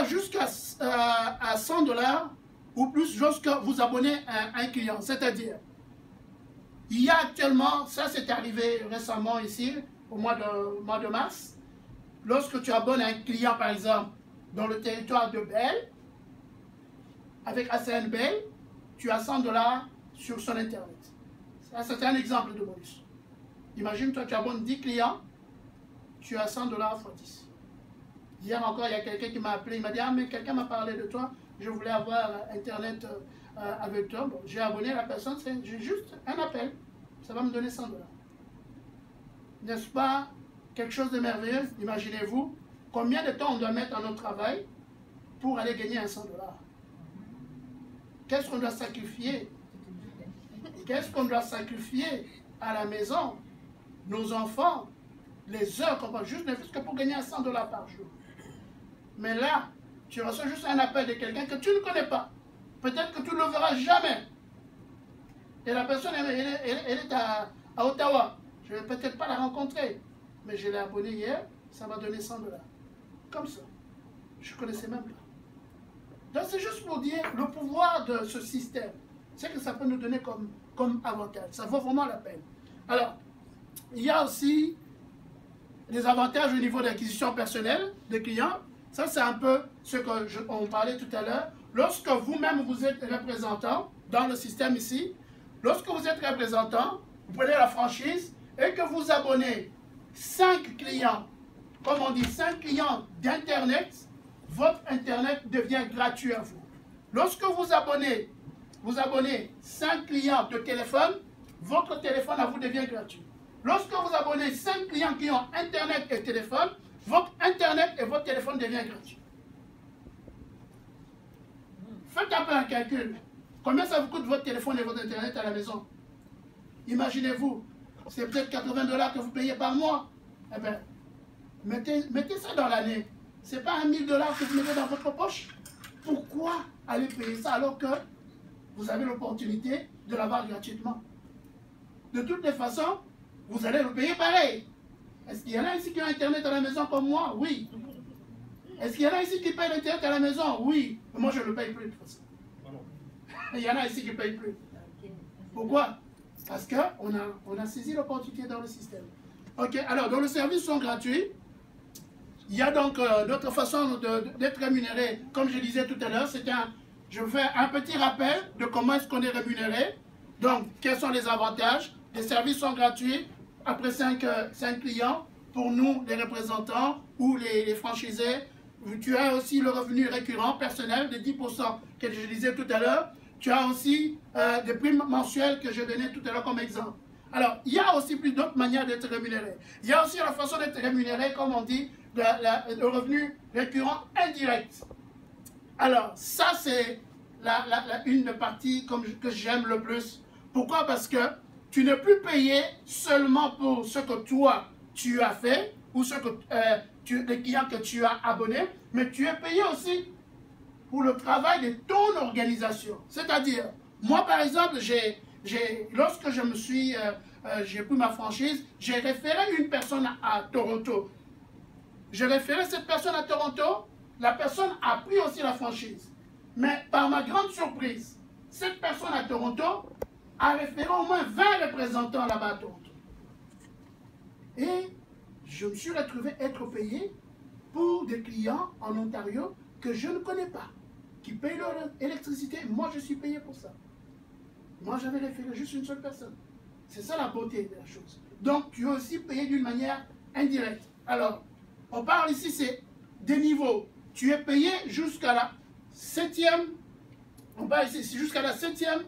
jusqu'à à 100 $ ou plus lorsque vous abonnez un client. C'est-à-dire, il y a actuellement, ça c'est arrivé récemment ici, au mois de mars, lorsque tu abonnes un client par exemple dans le territoire de Bell, avec ACN Bell, tu as 100 $ sur son internet. Ça c'est un exemple de bonus. Imagine toi tu abonnes 10 clients, tu as 100 $ x 10. Hier encore, il y a quelqu'un qui m'a appelé, il m'a dit « Ah, mais quelqu'un m'a parlé de toi, je voulais avoir Internet avec toi. » Bon, j'ai abonné la personne, j'ai juste un appel, ça va me donner 100 $. N'est-ce pas quelque chose de merveilleux? Imaginez-vous combien de temps on doit mettre à notre travail pour aller gagner un 100 $. Qu'est-ce qu'on doit sacrifier? Qu'est-ce qu'on doit sacrifier à la maison? Nos enfants, les heures qu'on va juste ne fût-ce que pour gagner un 100 $ par jour. Mais là, tu reçois juste un appel de quelqu'un que tu ne connais pas. Peut-être que tu ne le verras jamais. Et la personne, elle est à Ottawa. Je ne vais peut-être pas la rencontrer. Mais je l'ai abonné hier, ça m'a donné 100 $. Comme ça. Je ne connaissais même pas. Donc c'est juste pour dire le pouvoir de ce système. C'est que ça peut nous donner comme avantage. Ça vaut vraiment la peine. Alors, il y a aussi des avantages au niveau d'acquisition personnelle des clients. Ça, c'est un peu ce qu'on parlait tout à l'heure. Lorsque vous-même vous êtes représentant dans le système ici, lorsque vous êtes représentant, vous prenez la franchise et que vous abonnez 5 clients, comme on dit, 5 clients d'Internet, votre Internet devient gratuit à vous. Lorsque vous abonnez 5 clients de téléphone, votre téléphone à vous devient gratuit. Lorsque vous abonnez 5 clients qui ont Internet et téléphone, votre Internet et votre téléphone devient gratuit. Faites un peu un calcul. Combien ça vous coûte votre téléphone et votre Internet à la maison? Imaginez-vous, c'est peut-être 80 $ que vous payez par mois. Eh bien, mettez ça dans l'année. Ce n'est pas 1 000 $ que vous mettez dans votre poche. Pourquoi aller payer ça alors que vous avez l'opportunité de l'avoir gratuitement? De toutes les façons, vous allez le payer pareil. Est-ce qu'il y en a ici qui ont Internet à la maison comme moi? Oui. Est-ce qu'il y en a ici qui payent l'Internet à la maison? Oui. Mais moi, je ne le paye plus de toute façon. Il y en a ici qui ne payent plus. Pourquoi? Parce qu'on a saisi l'opportunité dans le système. Ok, alors, dans le service sont gratuits. Il y a donc d'autres façons d'être rémunéré. Comme je disais tout à l'heure, je fais un petit rappel de comment est-ce qu'on est rémunéré. Donc, quels sont les avantages? Les services sont gratuits. Après 5 clients, pour nous, les représentants ou les franchisés, tu as aussi le revenu récurrent personnel de 10% que je disais tout à l'heure. Tu as aussi des primes mensuelles que je donnais tout à l'heure comme exemple. Alors, il y a aussi plus d'autres manières d'être rémunéré. Il y a aussi la façon d'être rémunéré, comme on dit, le revenu récurrent indirect. Alors, ça, c'est une partie que j'aime le plus. Pourquoi? Parce que tu n'es plus payé seulement pour ce que toi, tu as fait ou les clients que tu as abonnés, mais tu es payé aussi pour le travail de ton organisation. C'est-à-dire, moi, par exemple, lorsque j'ai pris ma franchise, j'ai référé une personne à Toronto. J'ai référé cette personne à Toronto, la personne a pris aussi la franchise. Mais par ma grande surprise, cette personne à Toronto a référé au moins 20 représentants là-bas à Toronto. Et je me suis retrouvé être payé pour des clients en Ontario que je ne connais pas, qui payent leur électricité. Moi, je suis payé pour ça. Moi, j'avais référé juste une seule personne. C'est ça la beauté de la chose. Donc, tu es aussi payé d'une manière indirecte. Alors, on parle ici, c'est des niveaux. Tu es payé jusqu'à la 7e, on parle ici, jusqu'à la 7e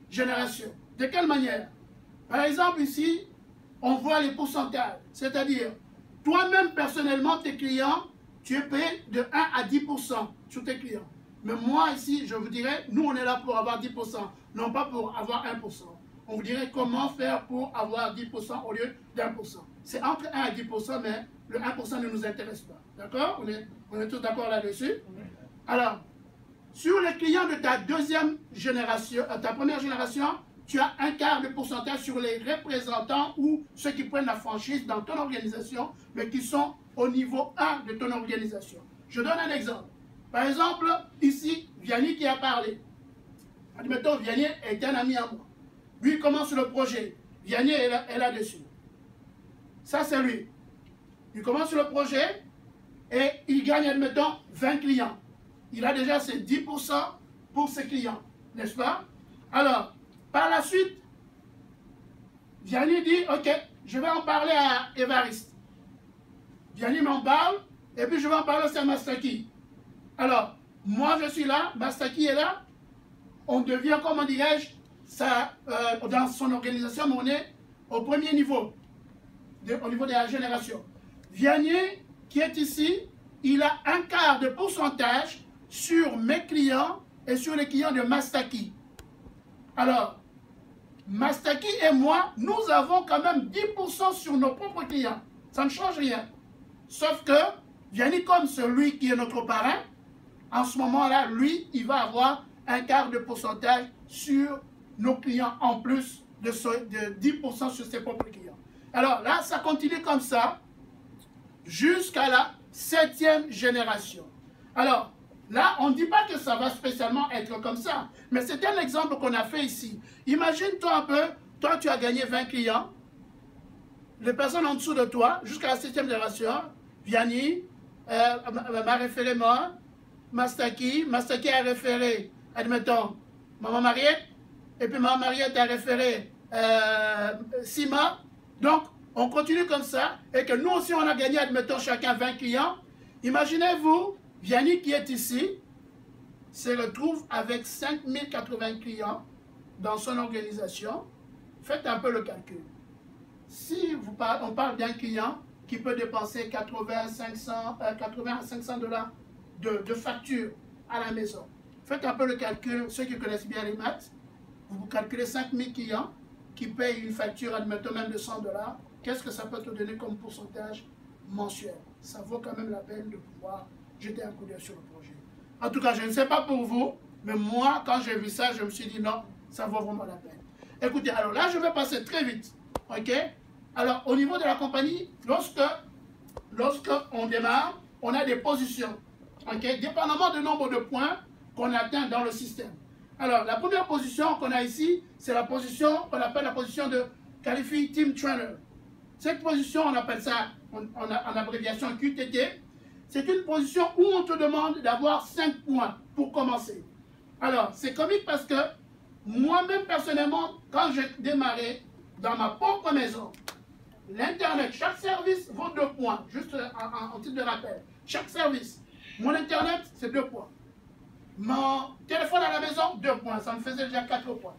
génération. De quelle manière? Par exemple, ici, on voit les pourcentages. C'est-à-dire, toi-même, personnellement, tes clients, tu es payé de 1 à 10% sur tes clients. Mais moi, ici, je vous dirais, nous, on est là pour avoir 10%, non pas pour avoir 1%. On vous dirait comment faire pour avoir 10% au lieu d'1%. C'est entre 1 à 10%, mais le 1% ne nous intéresse pas. D'accord? On est tous d'accord là-dessus? Alors, sur les clients de ta deuxième génération, ta première génération, tu as un quart de pourcentage sur les représentants ou ceux qui prennent la franchise dans ton organisation, mais qui sont au niveau 1 de ton organisation. Je donne un exemple. Par exemple, ici, Vianney qui a parlé. Admettons, Vianney est un ami à moi. Lui, il commence le projet. Vianney est là-dessus. Ça, c'est lui. Il commence le projet et il gagne, admettons, 20 clients. Il a déjà ses 10% pour ses clients, n'est-ce pas? Alors, par la suite, Vianney dit, ok, je vais en parler à Évariste. Vianney m'en parle, et puis je vais en parler aussi à Mastaki. Alors, moi je suis là, Mastaki est là, on devient, comment dirais-je, dans son organisation, on est au premier niveau, au niveau de la génération. Vianney, qui est ici, il a un quart de pourcentage sur mes clients et sur les clients de Mastaki. Alors, Mastaki et moi, nous avons quand même 10% sur nos propres clients. Ça ne change rien. Sauf que Vianney, comme celui qui est notre parrain, en ce moment-là, lui, il va avoir un quart de pourcentage sur nos clients en plus de 10% sur ses propres clients. Alors là, ça continue comme ça jusqu'à la 7e génération. Alors, là, on ne dit pas que ça va spécialement être comme ça, mais c'est un exemple qu'on a fait ici. Imagine-toi un peu, toi tu as gagné 20 clients, les personnes en dessous de toi, jusqu'à la 7e génération, Vianney m'a référé moi, Mastaki a référé, admettons, Maman Mariette, et puis Maman Mariette a référé Sima. Donc, on continue comme ça, et que nous aussi on a gagné, admettons, chacun 20 clients. Imaginez-vous, Vianney qui est ici, se retrouve avec 5080 clients dans son organisation. Faites un peu le calcul. Si on parle d'un client qui peut dépenser 80 à 500 dollars de facture à la maison. Faites un peu le calcul, ceux qui connaissent bien les maths, vous calculez 5000 clients qui payent une facture, admettons même de 100 dollars. Qu'est-ce que ça peut te donner comme pourcentage mensuel? Ça vaut quand même la peine de pouvoir jeter un coup d'œil sur le projet. En tout cas, je ne sais pas pour vous, mais moi, quand j'ai vu ça, je me suis dit non, ça vaut vraiment la peine. Écoutez, alors là, je vais passer très vite. Ok? Alors, au niveau de la compagnie, lorsque on démarre, on a des positions. Ok? Dépendamment du nombre de points qu'on atteint dans le système. Alors, la première position qu'on a ici, c'est la position qu'on appelle la position de Qualify Team Trainer. Cette position, on appelle ça en abréviation QTT. C'est une position où on te demande d'avoir 5 points pour commencer. Alors, c'est comique parce que moi-même, personnellement, quand j'ai démarré dans ma propre maison, l'Internet, chaque service vaut 2 points, juste en titre de rappel. Chaque service. Mon Internet, c'est 2 points. Mon téléphone à la maison, 2 points. Ça me faisait déjà 4 points.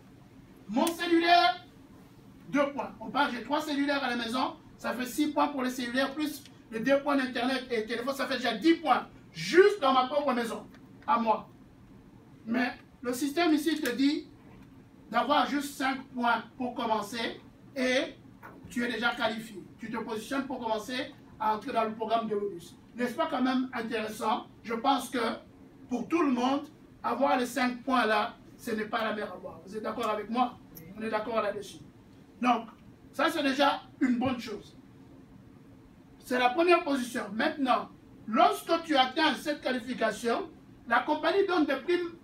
Mon cellulaire, 2 points. On parle, j'ai 3 cellulaires à la maison. Ça fait 6 points pour les cellulaires, plus les 2 points d'Internet et le téléphone, ça fait déjà 10 points. Juste dans ma propre maison, à moi. Mais le système ici te dit d'avoir juste 5 points pour commencer et tu es déjà qualifié. Tu te positionnes pour commencer à entrer dans le programme de bonus. N'est-ce pas quand même intéressant? Je pense que pour tout le monde, avoir les 5 points là, ce n'est pas la mer à boire. Vous êtes d'accord avec moi? On est d'accord là-dessus. Donc, ça c'est déjà une bonne chose. C'est la première position. Maintenant, lorsque tu atteins cette qualification, la compagnie donne des primes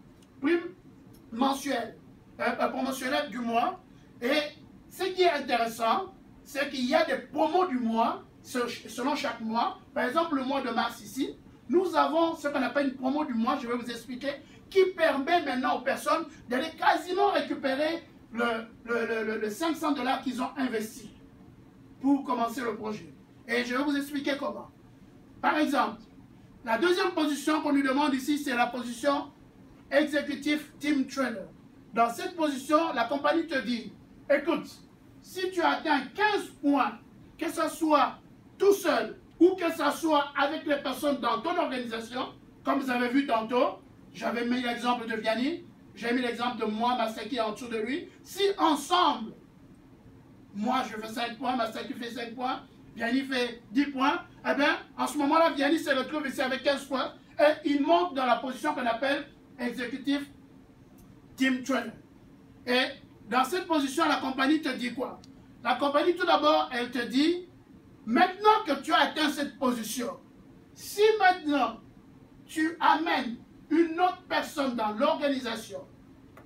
mensuelles, promotionnelles du mois. Et ce qui est intéressant, c'est qu'il y a des promos du mois, selon chaque mois. Par exemple, le mois de mars ici, nous avons ce qu'on appelle une promo du mois, je vais vous expliquer, qui permet maintenant aux personnes d'aller quasiment récupérer le 500 dollars qu'ils ont investi pour commencer le projet. Et je vais vous expliquer comment. Par exemple, la deuxième position qu'on nous demande ici, c'est la position Executive Team Trainer. Dans cette position, la compagnie te dit, écoute, si tu atteins 15 points, que ce soit tout seul ou que ce soit avec les personnes dans ton organisation, comme vous avez vu tantôt, j'avais mis l'exemple de Vianney, j'ai mis l'exemple de moi, Mastaki en dessous de lui. Si ensemble, moi je fais 5 points, Mastaki fait 5 points, Vianney fait 10 points, eh bien, en ce moment-là, Vianney se retrouve ici avec 15 points et il monte dans la position qu'on appelle Executive Team Trainer. Et dans cette position, la compagnie te dit quoi? La compagnie, tout d'abord, elle te dit, maintenant que tu as atteint cette position, si maintenant tu amènes une autre personne dans l'organisation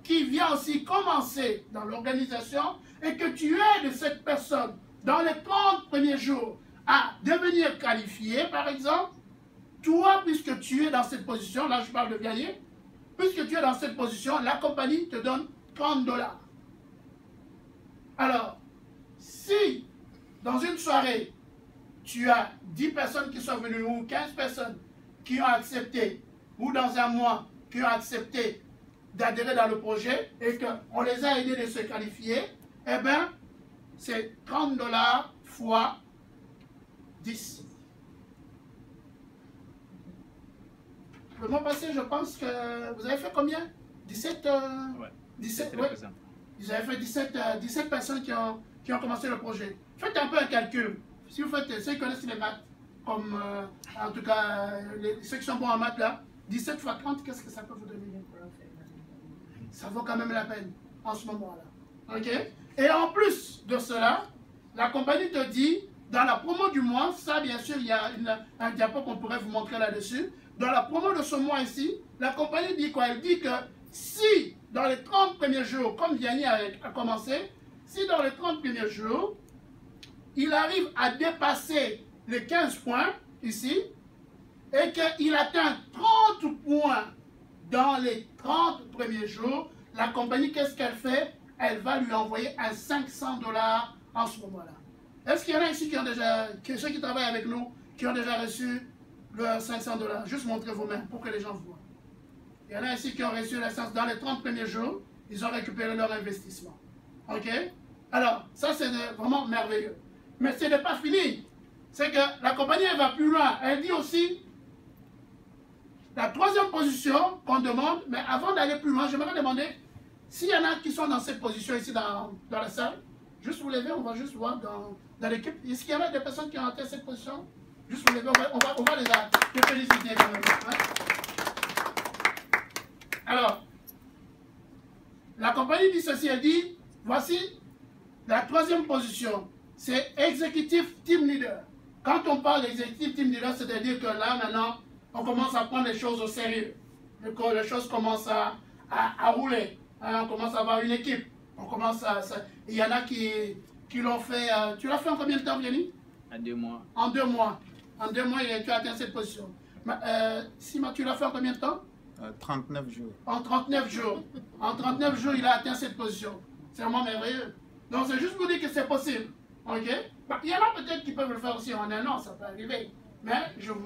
qui vient aussi commencer dans l'organisation et que tu aides cette personne dans les 30 premiers jours à devenir qualifié, par exemple, toi, puisque tu es dans cette position, là je parle de gagner, puisque tu es dans cette position, la compagnie te donne 30 $. Alors, si dans une soirée, tu as 10 personnes qui sont venues ou 15 personnes qui ont accepté, ou dans un mois, qui ont accepté d'adhérer dans le projet et qu'on les a aidés de se qualifier, eh bien, c'est 30 $ fois 10. Le mois passé, je pense que vous avez fait combien? 17 ouais. 17, ouais. Vous avez fait 17 personnes qui ont commencé le projet. Faites un peu un calcul. Si vous faites, ceux qui connaissent les maths, comme en tout cas ceux qui sont bons en maths là, 17 fois 30, qu'est-ce que ça peut vous donner? Ça vaut quand même la peine en ce moment-là. Ok? Et en plus de cela, la compagnie te dit, dans la promo du mois, ça bien sûr, il y a un diapo qu'on pourrait vous montrer là-dessus. Dans la promo de ce mois ici, la compagnie dit quoi? Elle dit que si dans les 30 premiers jours, comme Vianney a commencé, si dans les 30 premiers jours, il arrive à dépasser les 15 points ici, et qu'il atteint 30 points dans les 30 premiers jours, la compagnie, qu'est-ce qu'elle fait? Elle va lui envoyer un 500 $ en ce moment-là. Est-ce qu'il y en a ici qui ont déjà, ceux qui travaillent avec nous, qui ont déjà reçu le 500 $? Juste montrez vos mains pour que les gens voient. Il y en a ici qui ont reçu la dans les 30 premiers jours, ils ont récupéré leur investissement. Ok? Alors, ça c'est vraiment merveilleux. Mais ce n'est pas fini. C'est que la compagnie, elle va plus loin. Elle dit aussi, la troisième position qu'on demande, mais avant d'aller plus loin, j'aimerais demander s'il y en a qui sont dans cette position ici dans la salle, juste vous levez, on va juste voir dans l'équipe. Est-ce qu'il y en a des personnes qui ont atteint cette position? Juste vous levez, on va les féliciter quand même. Hein? Alors, la compagnie dit ceci, elle dit, voici la troisième position, c'est Executive Team Leader. Quand on parle d'Executive Team Leader, c'est-à-dire que là, maintenant, on commence à prendre les choses au sérieux. Les choses commencent à rouler. Hein, on commence à avoir une équipe. On commence il y en a qui l'ont fait. Tu l'as fait en combien de temps, Vianney? En 2 mois. En 2 mois. En 2 mois, tu as atteint cette position. Sima, tu l'as fait en combien de temps? 39 jours. En 39 jours. En 39 jours, il a atteint cette position. C'est vraiment merveilleux. Donc, c'est juste pour dire que c'est possible. OK? Il y en a peut-être qui peuvent le faire aussi en 1 an, ça peut arriver. Mais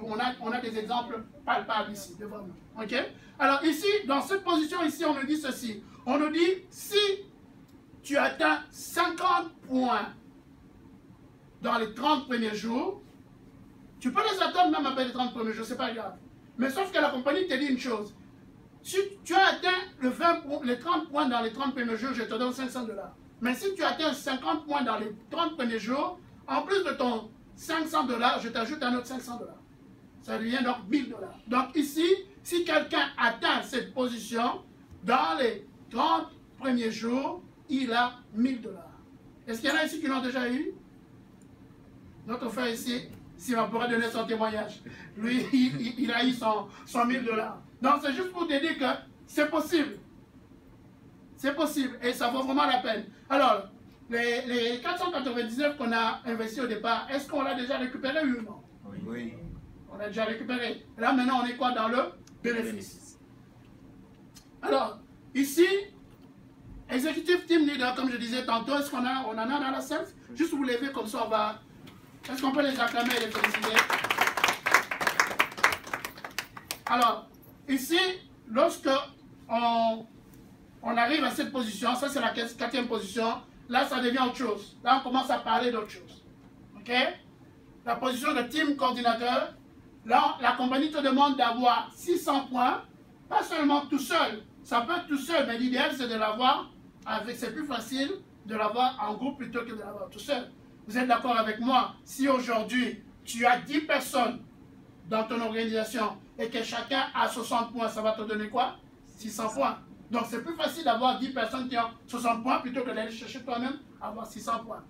on a des exemples palpables ici, devant nous. OK? Alors, ici, dans cette position, ici, on nous dit ceci. On nous dit, si tu atteins 50 points dans les 30 premiers jours, tu peux les atteindre même après les 30 premiers jours, c'est pas grave. Mais sauf que la compagnie te dit une chose. Si tu as atteint les 30 points dans les 30 premiers jours, je te donne 500 $. Mais si tu atteins 50 points dans les 30 premiers jours, en plus de ton 500 $, je t'ajoute un autre 500 $. Ça devient donc 1000 $. Donc ici, si quelqu'un atteint cette position, dans les 30 premiers jours, il a 1000 $. Est-ce qu'il y en a ici qui l'ont déjà eu? Notre frère ici, s'il va pouvoir donner son témoignage. Lui, il a eu son 1000 $. Donc c'est juste pour te dire que c'est possible. C'est possible et ça vaut vraiment la peine. Alors, les 499 qu'on a investis au départ, est-ce qu'on l'a déjà récupéré ou non? Oui. On l'a déjà récupéré. Là, maintenant, on est quoi dans le bénéfice? Alors, ici, Executive Team Leader, comme je disais tantôt, est-ce qu'on en a dans la salle? Juste vous lever comme ça, on va... Est-ce qu'on peut les acclamer et les féliciter? Alors, ici, lorsque on arrive à cette position, ça c'est la 4e position, là ça devient autre chose. Là on commence à parler d'autre chose. Ok? La position de team coordinateur, là la compagnie te demande d'avoir 600 points, pas seulement tout seul, ça peut être tout seul, mais l'idéal c'est de l'avoir avec, c'est plus facile de l'avoir en groupe plutôt que de l'avoir tout seul. Vous êtes d'accord avec moi? Si aujourd'hui tu as 10 personnes dans ton organisation et que chacun a 60 points, ça va te donner quoi? 600 points. Donc c'est plus facile d'avoir 10 personnes qui ont 60 points plutôt que d'aller chercher toi-même avoir 600 points.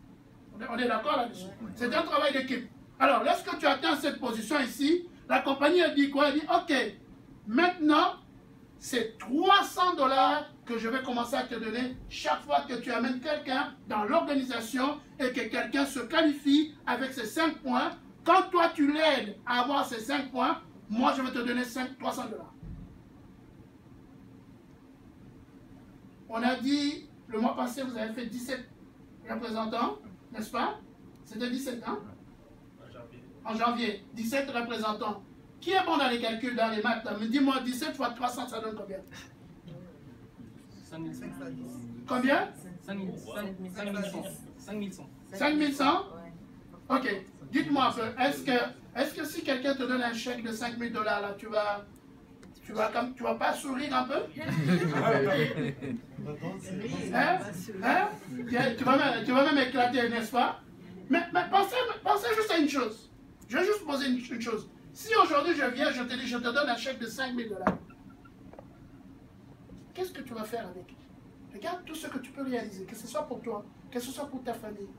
On est d'accord là-dessus? C'est un travail d'équipe. Alors lorsque tu atteins cette position ici, la compagnie elle dit quoi? Elle dit ok, Maintenant, c'est 300 $ que je vais commencer à te donner chaque fois que tu amènes quelqu'un dans l'organisation et que quelqu'un se qualifie avec ces 5 points. Quand toi, tu l'aides à avoir ces 5 points, moi, je vais te donner 300 $. On a dit, le mois passé, vous avez fait 17 représentants, n'est-ce pas? C'était 17, hein? En janvier, 17 représentants. Qui est bon dans les calculs, dans les maths? Dis-moi, 17 fois 300, ça donne combien? 5110. Combien? 5100. 5100? Ok. Dites-moi un peu, est-ce que si quelqu'un te donne un chèque de 5000 $, là, tu vas pas sourire un peu? Hein? Hein? Tu vas même éclater, n'est-ce pas? Mais pensez juste à une chose. Je vais juste poser une chose. Si aujourd'hui je viens, je te dis, je te donne un chèque de 5000 $, qu'est-ce que tu vas faire avec? Regarde tout ce que tu peux réaliser, que ce soit pour toi, que ce soit pour ta famille.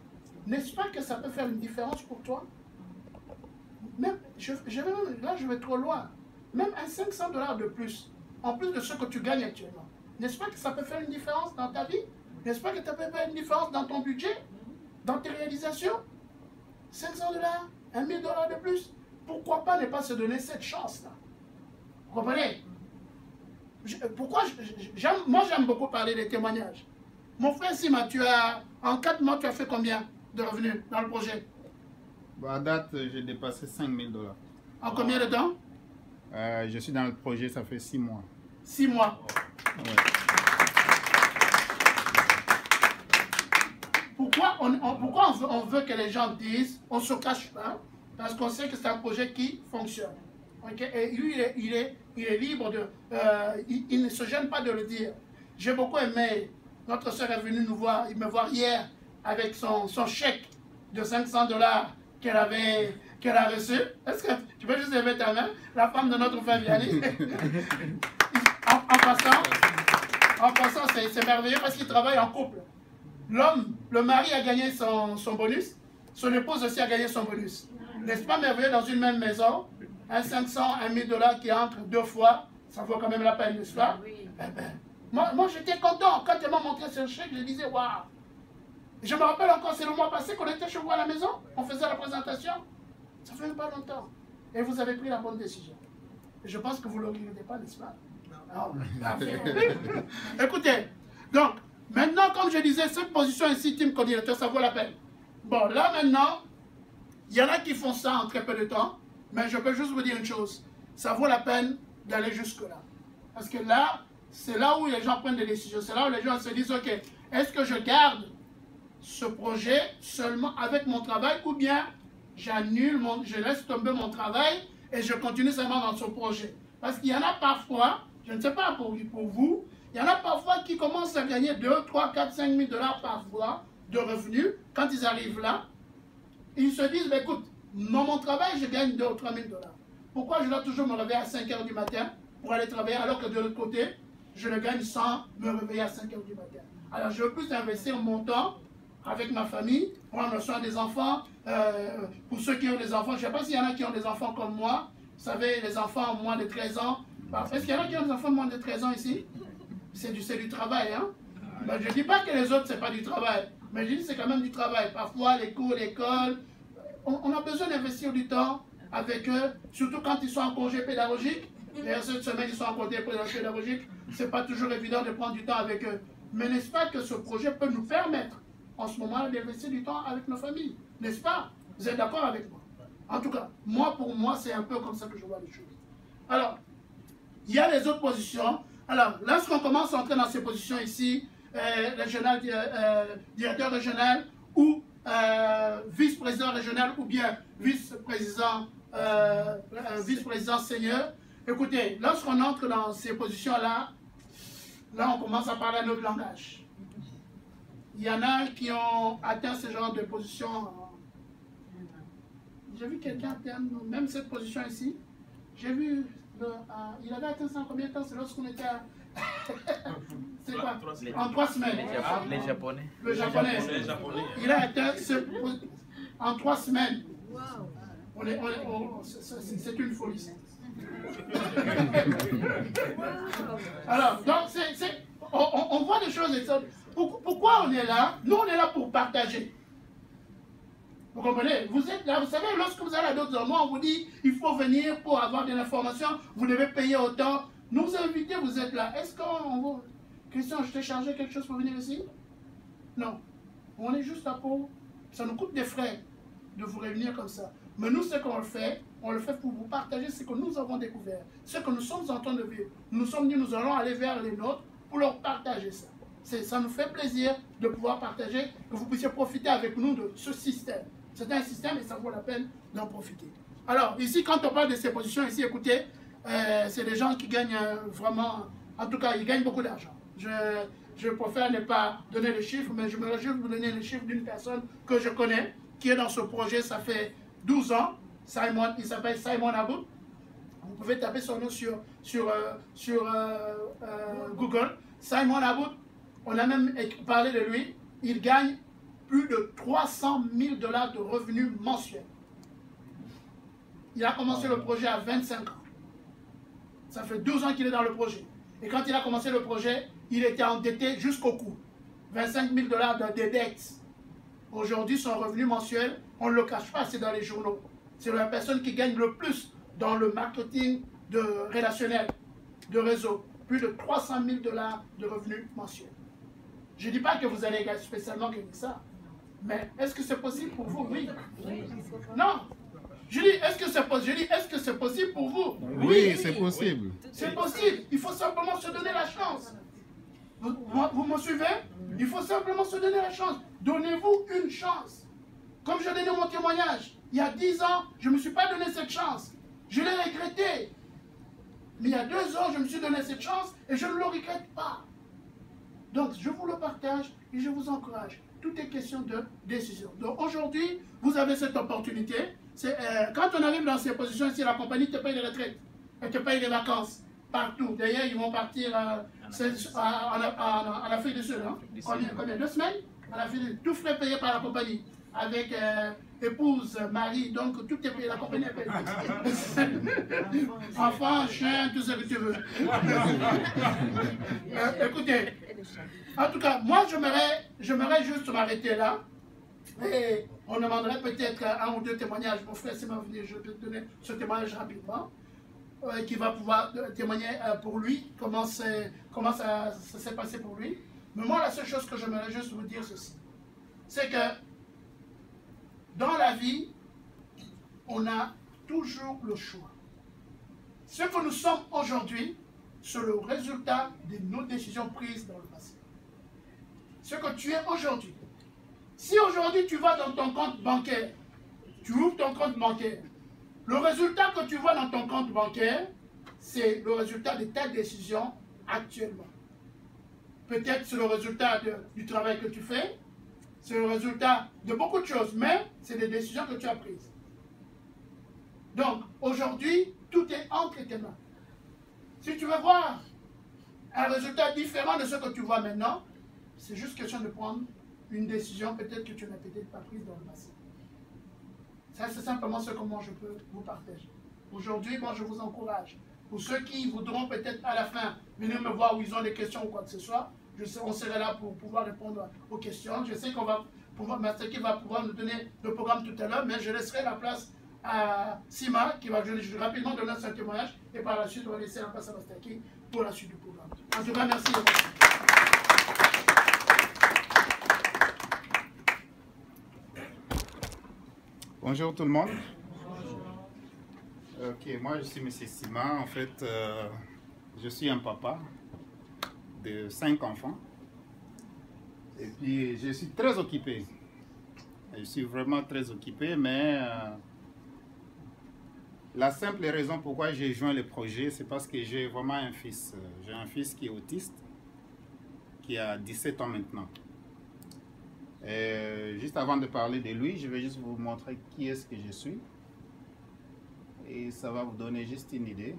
N'est-ce pas que ça peut faire une différence pour toi? Même, là, je vais trop loin. Même un 500 $ de plus, en plus de ce que tu gagnes actuellement. N'est-ce pas que ça peut faire une différence dans ta vie? N'est-ce pas que ça peut faire une différence dans ton budget? Dans tes réalisations? 500 $, 1000 $ de plus? Pourquoi pas ne pas se donner cette chance-là? Vous comprenez? Moi, j'aime beaucoup parler des témoignages. Mon frère Sima, en 4 mois, tu as fait combien de revenus dans le projet? À date, j'ai dépassé 5000 $. En combien de temps? Je suis dans le projet, ça fait 6 mois. 6 mois. Ouais. Pourquoi on veut que les gens disent, on ne se cache pas, parce qu'on sait que c'est un projet qui fonctionne. Okay? Et lui, il est libre de... il ne se gêne pas de le dire. J'ai beaucoup aimé, notre soeur est venue me voir hier avec son chèque de 500 $ qu'elle a reçu. Est-ce que tu peux juste lever ta main? La femme de notre frère Yannick. En passant, c'est merveilleux parce qu'il travaille en couple. Le mari a gagné son bonus, son épouse aussi a gagné son bonus. N'est-ce pas merveilleux dans une même maison? Un 500, 1000 $ qui entre 2 fois, ça vaut quand même la peine, n'est-ce pas? Oui. Eh ben, moi j'étais content. Quand elle m'a montré ce chèque, je disais waouh! Je me rappelle encore, c'est le mois passé qu'on était chez vous à la maison, on faisait la présentation. Ça fait pas longtemps. Et vous avez pris la bonne décision. Et je pense que vous ne le regrettez pas, n'est-ce pas? Non. Écoutez, donc, maintenant, comme je disais, cette position ici, team coordinateur, ça vaut la peine. Bon, là maintenant, il y en a qui font ça en très peu de temps, mais je peux juste vous dire une chose. Ça vaut la peine d'aller jusque-là. Parce que là, c'est là où les gens prennent des décisions. C'est là où les gens se disent, ok, est-ce que je garde ce projet seulement avec mon travail ou bien j'annule, je laisse tomber mon travail et je continue seulement dans ce projet. Parce qu'il y en a parfois, je ne sais pas pour vous, il y en a parfois qui commencent à gagner 2, 3, 4, 5 000 $ par mois de revenus. Quand ils arrivent là, ils se disent, bah, écoute, dans mon travail, je gagne 2 ou 3 000 $. Pourquoi je dois toujours me réveiller à 5 h du matin pour aller travailler alors que de l'autre côté, je le gagne sans me réveiller à 5 h du matin? Alors, je veux plus investir mon temps avec ma famille, prendre soin des enfants. Pour ceux qui ont des enfants, je ne sais pas s'il y en a qui ont des enfants comme moi. Vous savez, les enfants moins de 13 ans. Est-ce qu'il y en a qui ont des enfants de moins de 13 ans ici? C'est du travail, hein? Ben, je ne dis pas que les autres, ce n'est pas du travail. Mais je dis que c'est quand même du travail. Parfois, les cours, l'école, on a besoin d'investir du temps avec eux, surtout quand ils sont en congé pédagogique. D'ailleurs, cette semaine, ils sont en congé pédagogique. Ce n'est pas toujours évident de prendre du temps avec eux. Mais n'est-ce pas que ce projet peut nous permettre en ce moment d'investir du temps avec nos familles? N'est-ce pas? Vous êtes d'accord avec moi? En tout cas, pour moi, c'est un peu comme ça que je vois les choses. Alors, il y a les autres positions. Alors, lorsqu'on commence à entrer dans ces positions ici, régional, directeur régional ou vice-président régional ou bien vice-président senior, écoutez, lorsqu'on entre dans ces positions-là, là, on commence à parler un autre langage. Il y en a qui ont atteint ce genre de position. J'ai vu quelqu'un atteindre même cette position ici. J'ai vu, il avait atteint ça en combien de temps? C'est lorsqu'on était à... C'est quoi? En 3 semaines. Les Japonais. Le Japonais. Il a atteint en 3 semaines. C'est une folie. Alors, donc, on voit des choses. Pourquoi on est là? Nous, on est là pour partager. Vous comprenez? Vous êtes là, vous savez, lorsque vous allez à d'autres endroits, on vous dit il faut venir pour avoir de l'information, vous devez payer autant. Nous vous invitez, vous êtes là. Est-ce qu'on vous... Christian, je t'ai chargé quelque chose pour venir ici? Non. On est juste là pour... Ça nous coûte des frais de vous réunir comme ça. Mais nous, ce qu'on fait, on le fait pour vous partager ce que nous avons découvert, ce que nous sommes en train de vivre. Nous sommes dit, nous allons aller vers les nôtres pour leur partager ça. Ça nous fait plaisir de pouvoir partager, que vous puissiez profiter avec nous de ce système. C'est un système et ça vaut la peine d'en profiter. Alors, ici, quand on parle de ces positions, ici, écoutez, c'est des gens qui gagnent vraiment, en tout cas, ils gagnent beaucoup d'argent. Je préfère ne pas donner les chiffres, mais je me juste vous donner les chiffres d'une personne que je connais, qui est dans ce projet, ça fait 12 ans. Il s'appelle Simon Aboud. Vous pouvez taper son nom sur Google. Simon Aboud, on a même parlé de lui. Il gagne plus de 300 000 $ de revenus mensuels. Il a commencé le projet à 25 ans. Ça fait 12 ans qu'il est dans le projet. Et quand il a commencé le projet, il était endetté jusqu'au cou. 25 000 $ de dettes. Aujourd'hui, son revenu mensuel, on ne le cache pas, c'est dans les journaux. C'est la personne qui gagne le plus dans le marketing relationnel, de réseau. Plus de 300 000 $ de revenus mensuels. Je ne dis pas que vous allez spécialement gagner ça. Mais est-ce que c'est possible pour vous? Oui. Non. Je dis, est-ce que c'est possible? Je dis, est-ce que c'est possible pour vous? Oui, c'est possible. C'est possible. Il faut simplement se donner la chance. Vous me suivez? Il faut simplement se donner la chance. Donnez-vous une chance. Comme j'ai donné mon témoignage, il y a 10 ans, je ne me suis pas donné cette chance. Je l'ai regretté. Mais il y a 2 ans, je me suis donné cette chance et je ne le regrette pas. Donc, je vous le partage et je vous encourage. Tout est question de décision. Donc, aujourd'hui, vous avez cette opportunité. Quand on arrive dans ces positions ici, la compagnie te paye les retraites. Elle te paye les vacances. Partout. D'ailleurs, ils vont partir en Afrique du Sud. Hein? Combien? 2 semaines? En Afrique du Sud. Tout frais payé par la compagnie. Avec épouse, mari, donc tout est payé. La compagnie est payée. Enfants, chiens, tout ce que tu veux. Écoutez, en tout cas, moi, j'aimerais juste m'arrêter là. Et on demanderait peut-être 1 ou 2 témoignages. Mon frère, c'est venu, je vais te donner ce témoignage rapidement. Qui va pouvoir témoigner pour lui, comment ça s'est passé pour lui. Mais moi, la seule chose que j'aimerais juste vous dire ceci, c'est que dans la vie, on a toujours le choix. Ce que nous sommes aujourd'hui, c'est le résultat de nos décisions prises dans le passé. Ce que tu es aujourd'hui. Si aujourd'hui tu vas dans ton compte bancaire, tu ouvres ton compte bancaire, le résultat que tu vois dans ton compte bancaire, c'est le résultat de ta décision actuellement. Peut-être c'est le résultat du travail que tu fais, c'est le résultat de beaucoup de choses, mais c'est des décisions que tu as prises. Donc, aujourd'hui, tout est entre tes mains. Si tu veux voir un résultat différent de ce que tu vois maintenant, c'est juste question de prendre une décision peut-être que tu n'as peut-être pas prise dans le passé. Ça, c'est simplement ce que moi je peux vous partager. Aujourd'hui, moi je vous encourage. Pour ceux qui voudront peut-être à la fin venir me voir où ils ont des questions ou quoi que ce soit, on serait là pour pouvoir répondre aux questions. Je sais qu'on va pouvoir, Mastaki va pouvoir nous donner le programme tout à l'heure, mais je laisserai la place à Sima qui va rapidement donner son témoignage et par la suite on va laisser la place à Mastaki pour la suite du programme. En tout cas, merci. Bonjour tout le monde. Ok, moi je suis M. Sima. En fait, je suis un papa de 5 enfants. Et puis je suis très occupé. Je suis vraiment très occupé, mais la simple raison pourquoi j'ai joint le projet, c'est parce que j'ai vraiment un fils. J'ai un fils qui est autiste, qui a 17 ans maintenant. Juste avant de parler de lui, je vais juste vous montrer qui est-ce que je suis. Et ça va vous donner juste une idée.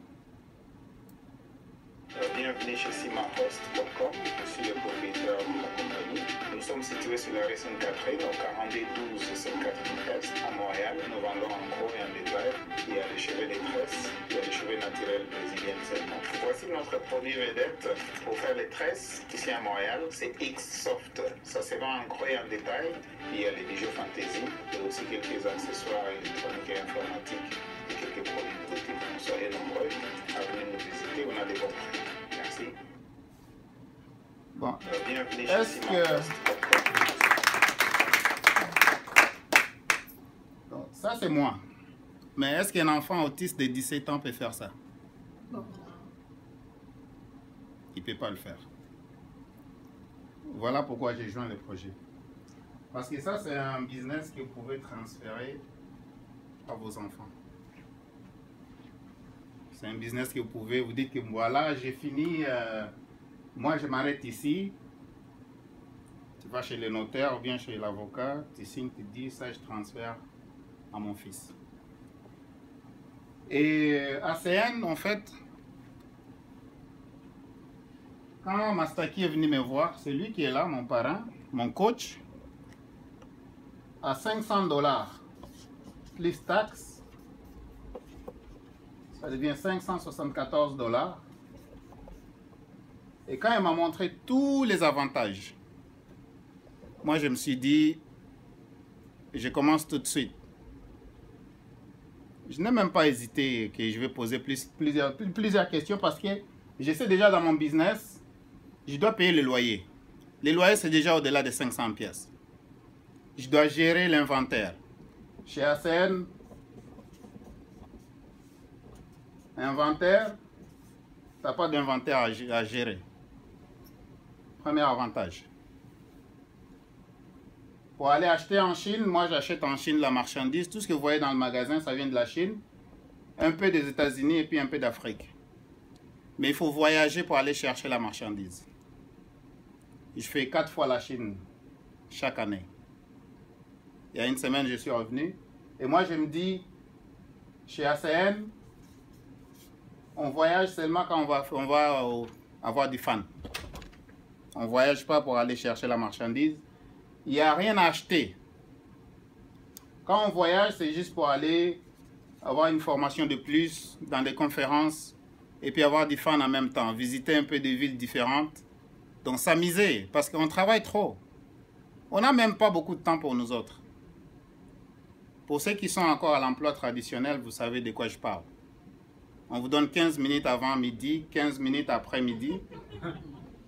Bienvenue chez simahost.com, je suis le propriétaire de la compagnie. Nous sommes situés sur la rue Sainte-Catherine, au 4212 Sainte-Catherine-Est, à Montréal. Nous vendons en gros et en détail. Il y a les cheveux des tresses, il y a les cheveux naturels brésiliens seulement. Voici notre produit vedette pour faire les tresses ici à Montréal, c'est X-Soft. Ça se vend en gros et en détail. Il y a les bijoux fantaisie, et aussi quelques accessoires électroniques et informatiques. Et quelques produits de beauté. Soyez nombreux à venir nous visiter, on a des bons prix. Merci. Bon, Bienvenue est-ce chez que... Simahost.com. Ça, c'est moi. Mais est-ce qu'un enfant autiste de 17 ans peut faire ça? Non. Il ne peut pas le faire. Voilà pourquoi j'ai joint le projet. Parce que ça, c'est un business que vous pouvez transférer à vos enfants. C'est un business que vous pouvez, vous dites que voilà, j'ai fini, moi je m'arrête ici. Tu vas chez le notaire ou bien chez l'avocat, tu signes, tu dis ça, je transfère à mon fils. Et ACN, en fait, quand Mastaki est venu me voir, c'est lui qui est là, mon parrain, mon coach, à $500 plus taxes, ça devient $574. Et quand il m'a montré tous les avantages, moi je me suis dit, je commence tout de suite. Je n'ai même pas hésité que je vais poser plusieurs questions parce que je sais déjà dans mon business, je dois payer le loyer. Le loyer, c'est déjà au-delà de 500 pièces. Je dois gérer l'inventaire. Chez ACN, inventaire, tu n'as pas d'inventaire à gérer. Premier avantage. Pour aller acheter en Chine, moi j'achète en Chine la marchandise. Tout ce que vous voyez dans le magasin, ça vient de la Chine. Un peu des États-Unis et puis un peu d'Afrique. Mais il faut voyager pour aller chercher la marchandise. Je fais 4 fois la Chine chaque année. Il y a une semaine, je suis revenu. Et moi, je me dis, chez ACN, on voyage seulement quand on va avoir du fan. On ne voyage pas pour aller chercher la marchandise. Il n'y a rien à acheter. Quand on voyage, c'est juste pour aller avoir une formation de plus dans des conférences et puis avoir du fun en même temps, visiter un peu des villes différentes. Donc s'amuser, parce qu'on travaille trop. On n'a même pas beaucoup de temps pour nous autres. Pour ceux qui sont encore à l'emploi traditionnel, vous savez de quoi je parle. On vous donne 15 minutes avant midi, 15 minutes après midi.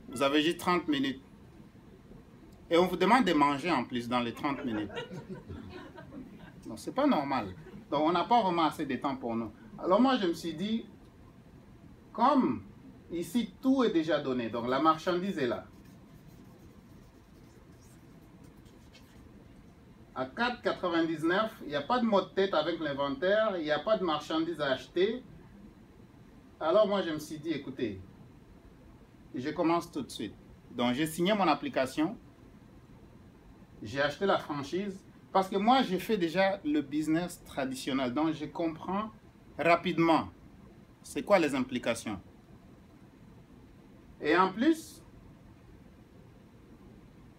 Vous avez juste 30 minutes. Et on vous demande de manger en plus dans les 30 minutes. Donc c'est pas normal. Donc on n'a pas vraiment assez de temps pour nous. Alors moi je me suis dit, comme ici tout est déjà donné, donc la marchandise est là. À 4,99, il n'y a pas de mot de tête avec l'inventaire, il n'y a pas de marchandise à acheter. Alors moi je me suis dit, écoutez, je commence tout de suite. Donc j'ai signé mon application, j'ai acheté la franchise, parce que moi j'ai fait déjà le business traditionnel, donc je comprends rapidement c'est quoi les implications. Et en plus,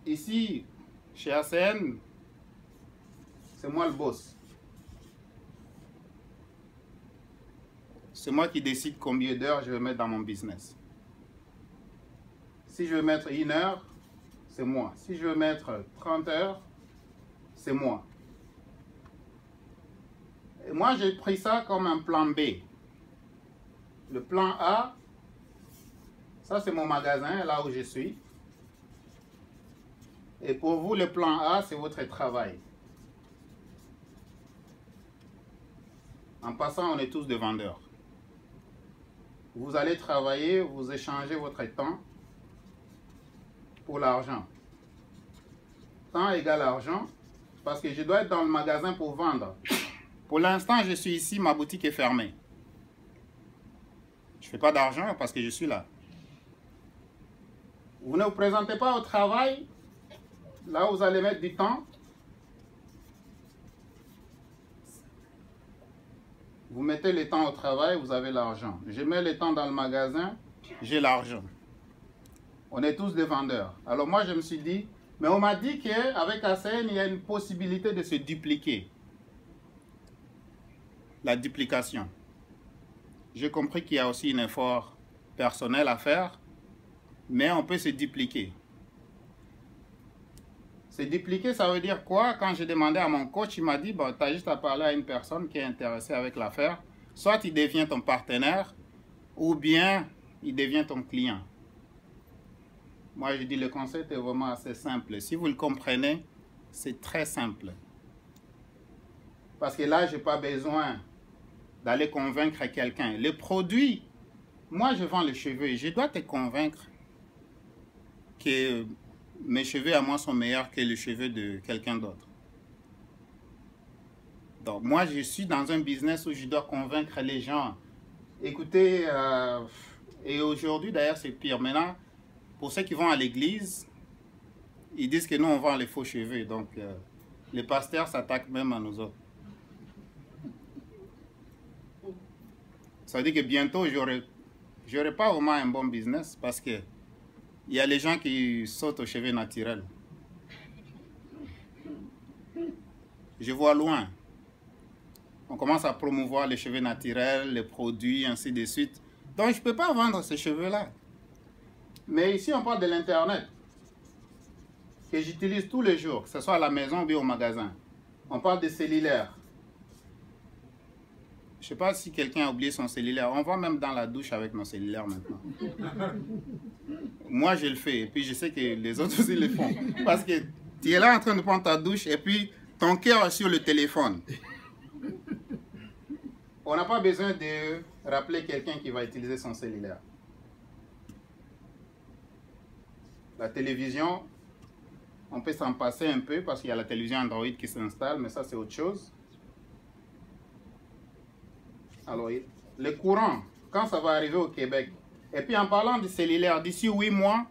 ici, chez ACN, c'est moi le boss. C'est moi qui décide combien d'heures je vais mettre dans mon business. Si je veux mettre 1 heure, c'est moi. Si je veux mettre 30 heures, c'est moi. Et moi, j'ai pris ça comme un plan B. Le plan A, ça c'est mon magasin, là où je suis. Et pour vous, le plan A, c'est votre travail. En passant, on est tous des vendeurs. Vous allez travailler, vous échangez votre temps pour l'argent. Temps égale argent, parce que je dois être dans le magasin pour vendre. Pour l'instant, je suis ici, ma boutique est fermée. Je ne fais pas d'argent parce que je suis là. Vous ne vous présentez pas au travail, là où vous allez mettre du temps. Vous mettez le temps au travail, vous avez l'argent. Je mets le temps dans le magasin, j'ai l'argent. On est tous des vendeurs. Alors moi, je me suis dit, mais on m'a dit qu'avec ACN, il y a une possibilité de se dupliquer. La duplication. J'ai compris qu'il y a aussi un effort personnel à faire, mais on peut se dupliquer. Se dupliquer, ça veut dire quoi? Quand j'ai demandé à mon coach, il m'a dit, bon, tu as juste à parler à une personne qui est intéressée avec l'affaire. Soit il devient ton partenaire, ou bien il devient ton client. Moi, je dis, le concept est vraiment assez simple. Si vous le comprenez, c'est très simple. Parce que là, je n'ai pas besoin d'aller convaincre quelqu'un. Le produit, moi, je vends les cheveux. Je dois te convaincre que mes cheveux à moi sont meilleurs que les cheveux de quelqu'un d'autre. Donc, moi, je suis dans un business où je dois convaincre les gens. Écoutez, et aujourd'hui, d'ailleurs, c'est pire. Maintenant, pour ceux qui vont à l'église, ils disent que nous, on vend les faux cheveux. Donc, les pasteurs s'attaquent même à nous autres. Ça veut dire que bientôt, j'aurai pas vraiment un bon business parce que il y a les gens qui sautent aux cheveux naturels. Je vois loin. On commence à promouvoir les cheveux naturels, les produits, ainsi de suite. Donc, je ne peux pas vendre ces cheveux-là. Mais ici, on parle de l'Internet, que j'utilise tous les jours, que ce soit à la maison ou bien au magasin. On parle de cellulaire. Je ne sais pas si quelqu'un a oublié son cellulaire. On va même dans la douche avec nos cellulaires maintenant. Moi, je le fais. Et puis, je sais que les autres aussi le font. Parce que tu es là en train de prendre ta douche et puis ton cœur est sur le téléphone. On n'a pas besoin de rappeler quelqu'un qui va utiliser son cellulaire. La télévision, on peut s'en passer un peu parce qu'il y a la télévision Android qui s'installe, mais ça, c'est autre chose. Alors, le courant, quand ça va arriver au Québec, et puis en parlant du cellulaire, d'ici 8 mois,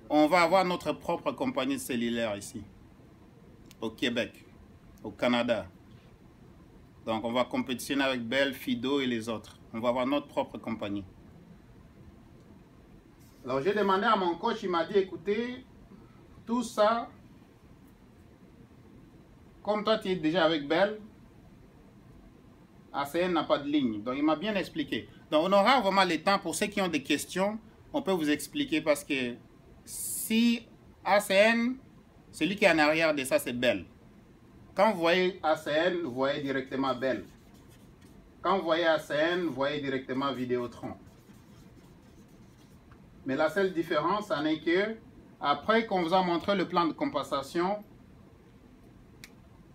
on va avoir notre propre compagnie de cellulaire ici, au Québec, au Canada. Donc, on va compétitionner avec Bell, Fido et les autres. On va avoir notre propre compagnie. Alors, j'ai demandé à mon coach, il m'a dit, écoutez, tout ça, comme toi, tu es déjà avec Bell, ACN n'a pas de ligne. Donc, il m'a bien expliqué. Donc, on aura vraiment le temps. Pour ceux qui ont des questions, on peut vous expliquer parce que si ACN, celui qui est en arrière de ça, c'est Bell. Quand vous voyez ACN, vous voyez directement Bell. Quand vous voyez ACN, vous voyez directement Vidéotron. Mais la seule différence, en est que, après qu'on vous a montré le plan de compensation,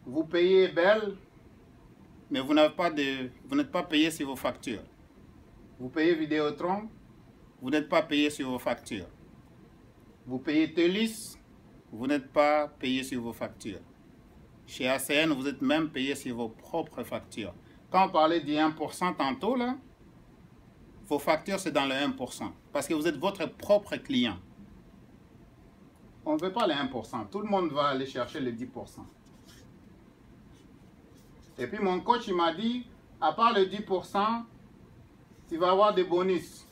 vous payez Bell, mais vous n'êtes pas payé sur vos factures. Vous payez Vidéotron, vous n'êtes pas payé sur vos factures. Vous payez TELUS, vous n'êtes pas payé sur vos factures. Chez ACN, vous êtes même payé sur vos propres factures. Quand on parlait du 1% tantôt, là, vos factures, c'est dans le 1%. Parce que vous êtes votre propre client. On ne veut pas les 1%. Tout le monde va aller chercher les 10%. Et puis mon coach, il m'a dit, à part le 10%, tu vas avoir des bonus.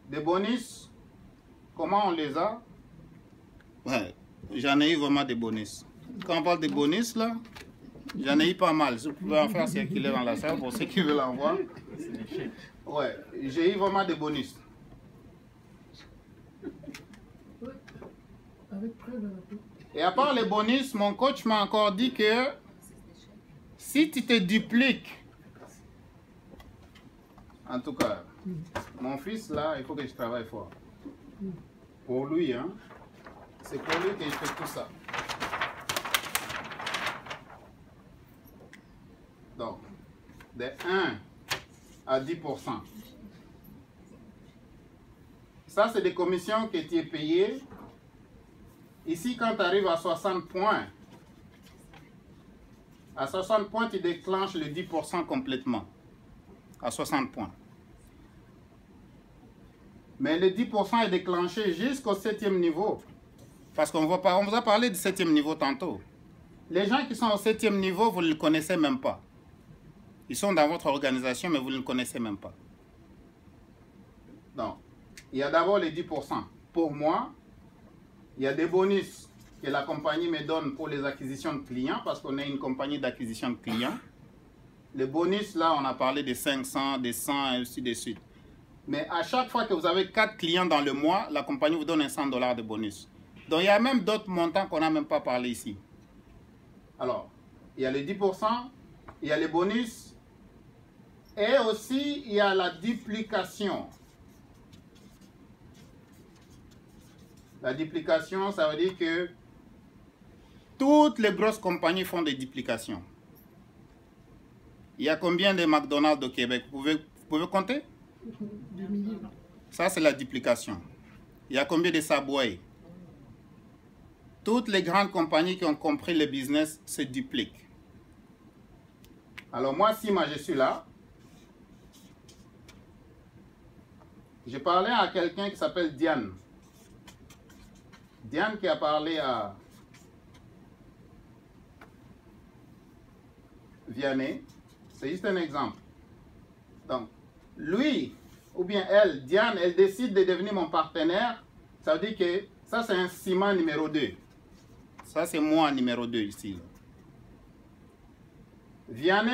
Des bonus, comment on les a? Ouais, j'en ai eu vraiment des bonus. Quand on parle de bonus, là, j'en ai eu pas mal. Si vous pouvez en faire circuler dans la salle pour ceux qui veulent en voir. Ouais, j'ai eu vraiment des bonus. Et à part les bonus, mon coach m'a encore dit que si tu te dupliques, en tout cas, mon fils là, il faut que je travaille fort. Pour lui, hein, c'est pour lui que je fais tout ça. Donc, de 1 à 10%. Ça, c'est des commissions que tu es payé. Ici, quand tu arrives à 60 points, tu déclenches le 10% complètement. À 60 points. Mais le 10% est déclenché jusqu'au 7e niveau. Parce qu'on vous a parlé du 7e niveau tantôt. Les gens qui sont au 7e niveau, vous ne le connaissez même pas. Ils sont dans votre organisation, mais vous ne les connaissez même pas. Donc, il y a d'abord les 10%. Pour moi, il y a des bonus que la compagnie me donne pour les acquisitions de clients, parce qu'on est une compagnie d'acquisition de clients. Les bonus, là, on a parlé des 500, des 100, et ainsi de suite. Mais à chaque fois que vous avez 4 clients dans le mois, la compagnie vous donne un $100 de bonus. Donc, il y a même d'autres montants qu'on n'a même pas parlé ici. Alors, il y a les 10%, il y a les bonus, et aussi, il y a la duplication. La duplication, ça veut dire que toutes les grosses compagnies font des duplications. Il y a combien de McDonald's au Québec? Vous pouvez compter? Ça, c'est la duplication. Il y a combien de Subway? Toutes les grandes compagnies qui ont compris le business se dupliquent. Alors moi, si moi je suis là, j'ai parlé à quelqu'un qui s'appelle Diane. Diane qui a parlé à Vianney. C'est juste un exemple. Donc, lui, ou bien elle, Diane, elle décide de devenir mon partenaire. Ça veut dire que ça, c'est un ciment numéro 2. Ça, c'est moi numéro 2 ici. Vianney